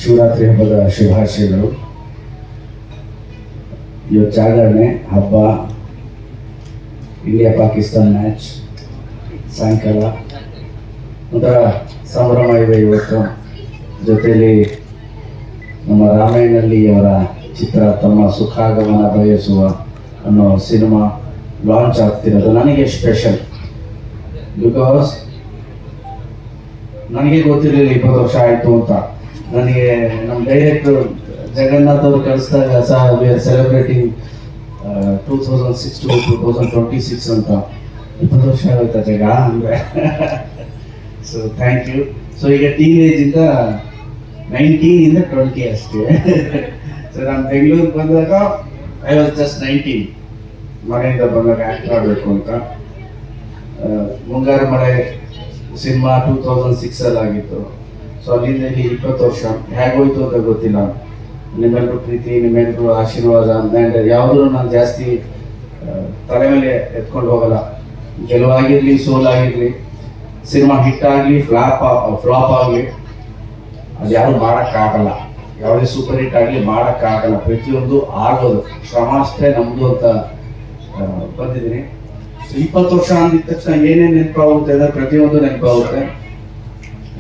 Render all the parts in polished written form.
ಶಿವರಾತ್ರಿ ಹಬ್ಬದ ಶುಭಾಶಯಗಳು. ಇವತ್ತು ಜಾಗರಣೆ ಹಬ್ಬ, ಇಂಡಿಯಾ ಪಾಕಿಸ್ತಾನ್ ಮ್ಯಾಚ್ ಸಾಯಂಕಾಲ ಒಂಥರ ಸಂಭ್ರಮ ಇದೆ ಇವತ್ತು. ಜೊತೆಯಲ್ಲಿ ನಮ್ಮ ರಾಮಾಯಣಲ್ಲಿ ಅವರ ಚಿತ್ರ ತಮ್ಮ ಸುಖಾಗಮನ ಬಯಸುವ ಅನ್ನೋ ಸಿನಿಮಾ ಲಾಂಚ್ ಆಗ್ತಿರೋದು ನನಗೆ ಸ್ಪೆಷಲ್. ಬಿಕಾಸ್ ನನಗೆ ಗೊತ್ತಿರಲಿಲ್ಲ 20 ವರ್ಷ ಆಯಿತು ಅಂತ. ನನಗೆ ನಮ್ಮ ಡೈರೆಕ್ಟರ್ ಜಗನ್ನಾಥ್ ಅವರು ಕಳಿಸಿದಾಗ ಸಹ ವಿ ಆರ್ ಸೆಲೆಬ್ರೇಟಿಂಗ್ 2006 to 2026 ಅಂತ. 20 ವರ್ಷ ಆಗುತ್ತೆ ಜಗ ಅಂದರೆ. So thank you. ಸೊ ಈಗ ಟೀನೇಜಿಂದ 19 20 ಅಷ್ಟೇ. ಸೊ ನಾನು ಬೆಂಗಳೂರಿಗೆ ಬಂದಾಗ ಐ ವಾಸ್ ಜಸ್ಟ್ 19. ಮನೆಯಿಂದ ಬಂದಾಗ ಆ್ಯಕ್ಟ್ ಮಾಡಬೇಕು ಅಂತ. ಮುಂಗಾರು ಮಳೆ ಸಿನಿಮಾ 2006 ಆಗಿತ್ತು. ಸೊ ಅಲ್ಲಿಂದ ಇಲ್ಲಿ 20 ವರ್ಷ ಹೇಗೋಯ್ತು ಅಂತ ಗೊತ್ತಿಲ್ಲ. ನಿಮ್ಮೆಲ್ಲರೂ ಪ್ರೀತಿ, ನಿಮ್ಮೆಲ್ಲರೂ ಆಶೀರ್ವಾದ ಆ್ಯಂಡ್ ಯಾವುದೂ ನಾನು ಜಾಸ್ತಿ ತಲೆ ಮೇಲೆ ಎತ್ಕೊಂಡು ಹೋಗಲ್ಲ. ಗೆಲುವಾಗಿರಲಿ, ಸೋಲಾಗಿರಲಿ, ಸಿನಿಮಾ ಹಿಟ್ ಆಗಲಿ, ಫ್ಲಾಪ್ ಆಗಲಿ, ಅದು ಯಾರು ಮಾಡೋಕ್ಕಾಗಲ್ಲ. ಯಾವುದೇ ಸೂಪರ್ ಹಿಟ್ ಆಗಲಿ ಮಾಡೋಕ್ಕಾಗಲ್ಲ. ಪ್ರತಿಯೊಂದು ಆಗೋದು ಶ್ರಮ ಅಷ್ಟೇ ನಮ್ಮದು ಅಂತ ಬಂದಿದ್ದೀನಿ. ಸೊ 20 ವರ್ಷ ಅಂದಿದ ತಕ್ಷಣ ಏನೇನು ನೆನಪಾಗುತ್ತೆ ಅಂದರೆ ಪ್ರತಿಯೊಂದು ನೆನಪಾಗುತ್ತೆ.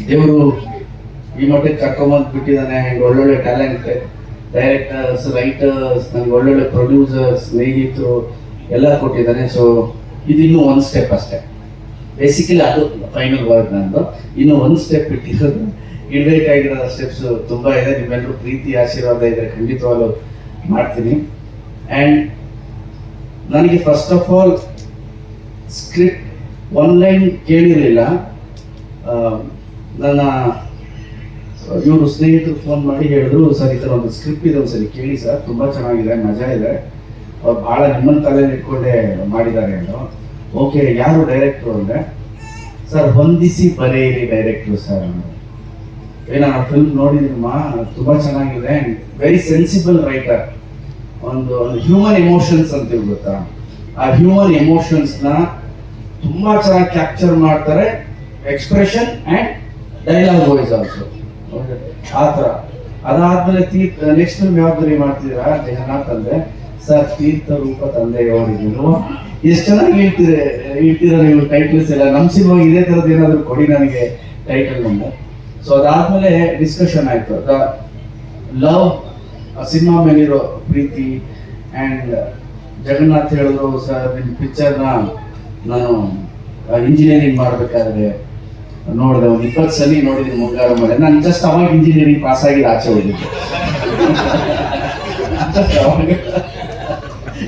ದೇವರು ಈ ಮಟ್ಟಿಗೆ ಕರ್ಕೊಂಬಂದು ಬಿಟ್ಟಿದ್ದಾನೆ. ಆ್ಯಂಡ್ ಒಳ್ಳೊಳ್ಳೆ ಟ್ಯಾಲೆಂಟ್ ಡೈರೆಕ್ಟರ್ಸ್, ರೈಟರ್ಸ್, ನನಗೆ ಒಳ್ಳೊಳ್ಳೆ ಪ್ರೊಡ್ಯೂಸರ್ಸ್, ಸ್ನೇಹಿತರು ಎಲ್ಲ ಕೊಟ್ಟಿದ್ದಾನೆ. ಸೊ ಇದಿನ್ನೂ ಒಂದು ಸ್ಟೆಪ್ ಅಷ್ಟೇ. ಬೇಸಿಕಲಿ ಅದು ಫೈನಲ್ ವರ್ಕ್ ನಂದು. ಇನ್ನೂ ಒಂದು ಸ್ಟೆಪ್ ಇಟ್ಟಿರೋದು. ಇಡಬೇಕಾಗಿರೋ ಸ್ಟೆಪ್ಸು ತುಂಬ ಇದೆ. ನಿಮ್ಮೆಲ್ಲರೂ ಪ್ರೀತಿ ಆಶೀರ್ವಾದ ಇದ್ದರೆ ಖಂಡಿತವಾಗ್ಲೂ ಮಾಡ್ತೀನಿ. ಆ್ಯಂಡ್ ನನಗೆ first of all script online ಕೇಳಿರಲಿಲ್ಲ. ನನ್ನ ಇವರು ಸ್ನೇಹಿತರು ಫೋನ್ ಮಾಡಿ ಹೇಳಿದ್ರು, ಸರ್ ಈ ಥರ ಒಂದು ಸ್ಕ್ರಿಪ್ಟ್ ಇದೆ, ಒಂದ್ಸರಿ ಕೇಳಿ ಸರ್, ತುಂಬ ಚೆನ್ನಾಗಿದೆ, ಮಜಾ ಇದೆ, ಅವ್ರು ಭಾಳ ನಿಮ್ಮನ್ನ ತಲೆಯಲ್ಲಿ ಇಟ್ಕೊಂಡೇ ಮಾಡಿದ್ದಾರೆ ಅಂದರು. ಓಕೆ, ಯಾರು ಡೈರೆಕ್ಟ್ರು ಅಂದರೆ, ಸರ್ ಹೊಂದಿಸಿ ಬರೆಯಿರಿ ಡೈರೆಕ್ಟ್ರು ಸರ್. ನಾನು ಫಿಲ್ಮ್ ನೋಡಿದ್ದೀನಮ್ಮ, ತುಂಬ ಚೆನ್ನಾಗಿದೆ, ವೆರಿ ಸೆನ್ಸಿಬಲ್ ರೈಟರ್. ಒಂದು ಹ್ಯೂಮನ್ ಎಮೋಷನ್ಸ್ ಅಂತೀವಿ ಗೊತ್ತಾ, ಆ ಹ್ಯೂಮನ್ ಎಮೋಷನ್ಸ್ನ ತುಂಬ ಚೆನ್ನಾಗಿ ಕ್ಯಾಪ್ಚರ್ ಮಾಡ್ತಾರೆ. Expression and dialogue voice also ಆ ಥರ. ಅದಾದ್ಮೇಲೆ ನೆಕ್ಸ್ಟ್ ಫಿಲ್ಮ್ ಯಾವ್ದು ಮಾಡ್ತಿದ್ದೀರಾ ಜಗನ್ನಾಥ್ ತಂದೆ ಸರ್, ತೀರ್ಥ ರೂಪ ತಂದೆಯವರಿಗೂ. ಎಷ್ಟು ಚೆನ್ನಾಗಿ ಹೇಳ್ತೀರ ನೀವು ಟೈಟಲ್ಸ್ ಎಲ್ಲ. ನಮ್ಮ ಸಿನಿಮಾ ಇದೇ ಥರದ್ದು ಏನಾದರೂ ಕೊಡಿ ನನಗೆ ಟೈಟಲ್ ನಂಬರ್. ಸೊ ಅದಾದ್ಮೇಲೆ ಡಿಸ್ಕಷನ್ ಆಯಿತು. ದ ಲವ್ ಸಿನಿಮಾ ಮೇಲಿರೋ ಪ್ರೀತಿ. ಆ್ಯಂಡ್ ಜಗನ್ನಾಥ್ ಹೇಳಿದ್ರು, ಸರ್ ನಿಮ್ಮ ಪಿಕ್ಚರ್ನ ನಾನು ಇಂಜಿನಿಯರಿಂಗ್ ಮಾಡಬೇಕಾದ್ರೆ ನೋಡಿದೆ, ಒಂದು 20 ಸಲ ನೋಡಿದ್ದೀನಿ ಮುಂಗಾರು ಮಳೆ. ನಾನು ಜಸ್ಟ್ ಅವಾಗ ಇಂಜಿನಿಯರಿಂಗ್ ಪಾಸ್ ಆಗಿ ಆಚೆ ಹೋಗಿದ್ದೆ.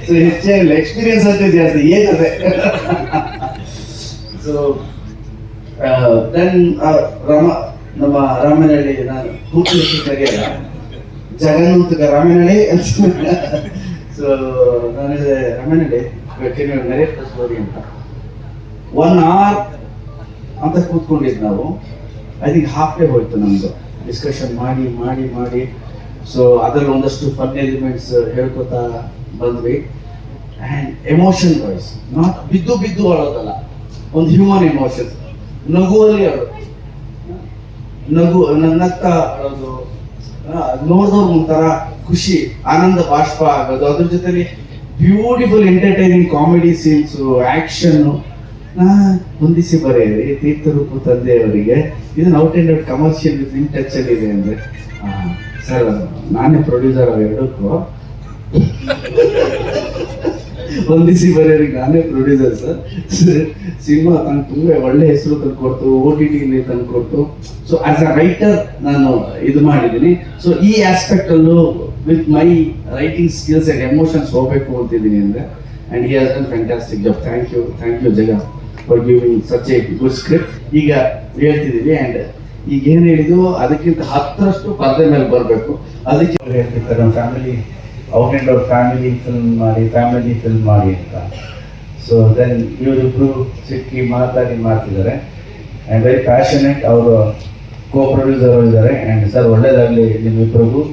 ಸೊ ಹೆಚ್ಚೇ ಇಲ್ಲ, ಎಕ್ಸ್ಪೀರಿಯನ್ಸ್ ಅಷ್ಟೇ ಜಾಸ್ತಿ ಏನಿದೆ. ಸೊ ದೆನ್ ನಮ್ಮ ರಾಮನಹಳ್ಳಿ, ನಾನು ಕೂತು ತೆಗೆಯಲ್ಲ, ಜಗನ್ನೂತಕ ರಾಮನಹಳ್ಳಿ ಅಂತ. ಸೊ ನಾನು ಹೇಳಿದೆ, ರಾಮನಹಳ್ಳಿ ನರೇಟ್ ಸ್ಟೋರಿ ಅಂತ 1 hour ಅಂತ ಕೂತ್ಕೊಂಡಿದ್ದು ನಾವು. ಐ ಥಿಂಕ್ ಹಾಫ್ ಡೇ ಹೋಯ್ತು ನಮ್ಮದು ಡಿಸ್ಕಷನ್ ಮಾಡಿ ಮಾಡಿ ಮಾಡಿ. ಸೊ ಅದರಲ್ಲಿ ಒಂದಷ್ಟು ಫನ್ ಎಲಿಮೆಂಟ್ಸ್ ಹೇಳ್ಕೊತಾ ಬಂದ್ವಿ. ಆ್ಯಂಡ್ ಎಮೋಷನ್ ವಾಯ್ಸ್, ನಾಟ್ ಬಿದ್ದು ಬಿದ್ದು ಅಳೋದಲ್ಲ, ಒಂದು ಹ್ಯೂಮನ್ ಎಮೋಷನ್. ನಗುವಲ್ಲಿ ಅಳೋದು, ನಗ್ತಾ ಅಳೋದು, ನೋಡಿದವ್ರು ಒಂಥರ ಖುಷಿ, ಆನಂದ ಬಾಷ್ಪ ಆಗೋದು. ಅದ್ರ ಜೊತೆಲಿ beautiful entertaining comedy scenes, action. ಹೊಂದಿಸಿ ಬರೆಯಿರಿ ತೀರ್ಥರೂಪ ತಂದೆಯವರಿಗೆ. ಇದನ್ನ out and out commercial in touch ಅಲ್ಲಿ ಇದೆ ಅಂದರೆ, ಸರ್ ನಾನೇ ಪ್ರೊಡ್ಯೂಸರ್ ಎರಡಕ್ಕೂ. ಹೊಂದಿಸಿ ಬರೆಯೋರಿಗೆ ನಾನೇ ಪ್ರೊಡ್ಯೂಸರ್ ಸರ್. ಸಿನಿಮಾ ನಂಗೆ ತುಂಬ ಒಳ್ಳೆ ಹೆಸರು ತಂದುಕೊಡ್ತು, OTT ತಂದುಕೊಡ್ತು. ಸೊ ಆಸ್ ಅ ರೈಟರ್ ನಾನು ಇದು ಮಾಡಿದ್ದೀನಿ. ಸೊ ಈ ಆಸ್ಪೆಕ್ಟಲ್ಲೂ with my writing skills and emotions ಹೋಗಬೇಕು ಅಂತಿದ್ದೀನಿ ಅಂದರೆ. And he has done fantastic job. Thank you Jaga for giving such a good script. ಈಗ ಹೇಳ್ತಿದ್ದೀವಿ. ಆ್ಯಂಡ್ ಈಗ ಏನು ಹೇಳಿದ್ವು ಅದಕ್ಕಿಂತ 10ರಷ್ಟು ಪರದೆ ಮೇಲೆ ಬರಬೇಕು. ಅದಕ್ಕೆ ಹೇಳ್ತಿರ್ತಾರೆ, ನಮ್ಮ family out and out family film ಮಾಡಿ ಅಂತ. ಸೊ ದೆನ್ ಇವರಿಬ್ಬರು ಸಿಕ್ಕಿ ಮಾತಾಡಿ ಮಾಡ್ತಿದ್ದಾರೆ. And very passionate. ಅವರು ಕೋ ಪ್ರೊಡ್ಯೂಸರ್ ಇದ್ದಾರೆ. ಆ್ಯಂಡ್ ಸರ್ ಒಳ್ಳೇದಾಗಲಿ ನಿಮ್ಮಿಬ್ಬರಿಗೂ.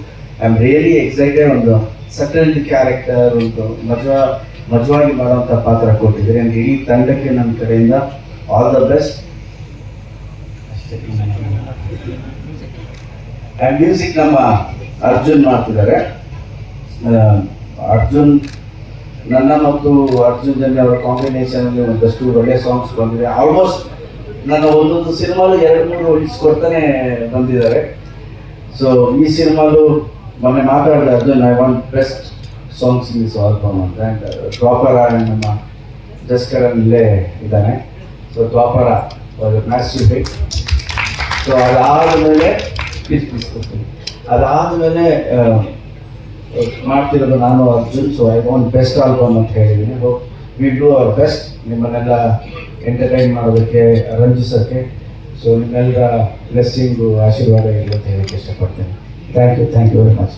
I am really excited. ಒಂದು ಸಟಲ್ ಕ್ಯಾರೆಕ್ಟರ್, ಒಂದು ಮಜವಾಗಿ ಮಾಡುವಂಥ ಪಾತ್ರ ಕೊಟ್ಟಿದ್ದೀರಿ. ಆ್ಯಂಡ್ ಇಡೀ ತಂಡಕ್ಕೆ ನನ್ನ ಕಡೆಯಿಂದ all the best. And music ನಮ್ಮ ಅರ್ಜುನ್ ಮಾಡ್ತಿದ್ದಾರೆ. ಅರ್ಜುನ್ ನನ್ನ ಮತ್ತು ಅರ್ಜುನ್ ಜನ್ಯ ಅವರ ಕಾಂಬಿನೇಷನಲ್ಲಿ ಒಂದಷ್ಟು ಒಳ್ಳೆಯ ಸಾಂಗ್ಸ್ ಬಂದಿದೆ. ಆಲ್ಮೋಸ್ಟ್ ನನ್ನ ಒಂದೊಂದು ಸಿನಿಮಾಲು 2-3 ಹಿಟ್ಸ್ ಕೊಡ್ತಾನೆ ಬಂದಿದ್ದಾರೆ. ಸೊ ಈ ಸಿನಿಮಾಲು ಮೊನ್ನೆ ಮಾತಾಡಿದೆ Arjun, I want best songs in this album ಅಂತ. ಆ್ಯಂಡ್ ದ್ವಾಪರ ನಮ್ಮ ಜಸ್ಕರನ್ ಇಲ್ಲೇ ಇದ್ದಾನೆ. ಸೊ ದ್ವಾಪರ ಮ್ಯಾಸಿವ್ ಹಿಟ್. ಸೊ ಅದಾದಮೇಲೆ ಮಾಡ್ತಿರೋದು ನಾನು Arjun. So I want best album ಅಂತ ಹೇಳಿದ್ದೀನಿ. Hope we do our best ನಿಮ್ಮನ್ನೆಲ್ಲ ಎಂಟರ್ಟೈನ್ ಮಾಡೋದಕ್ಕೆ, ರಂಜಿಸೋಕ್ಕೆ. ಸೊ ನಿಮ್ಮೆಲ್ಲರ ಬ್ಲೆಸ್ಸಿಂಗು, ಆಶೀರ್ವಾದ ಇರುತ್ತೆ ಹೇಳಕ್ಕೆ ಇಷ್ಟಪಡ್ತೀನಿ. Thank you very much.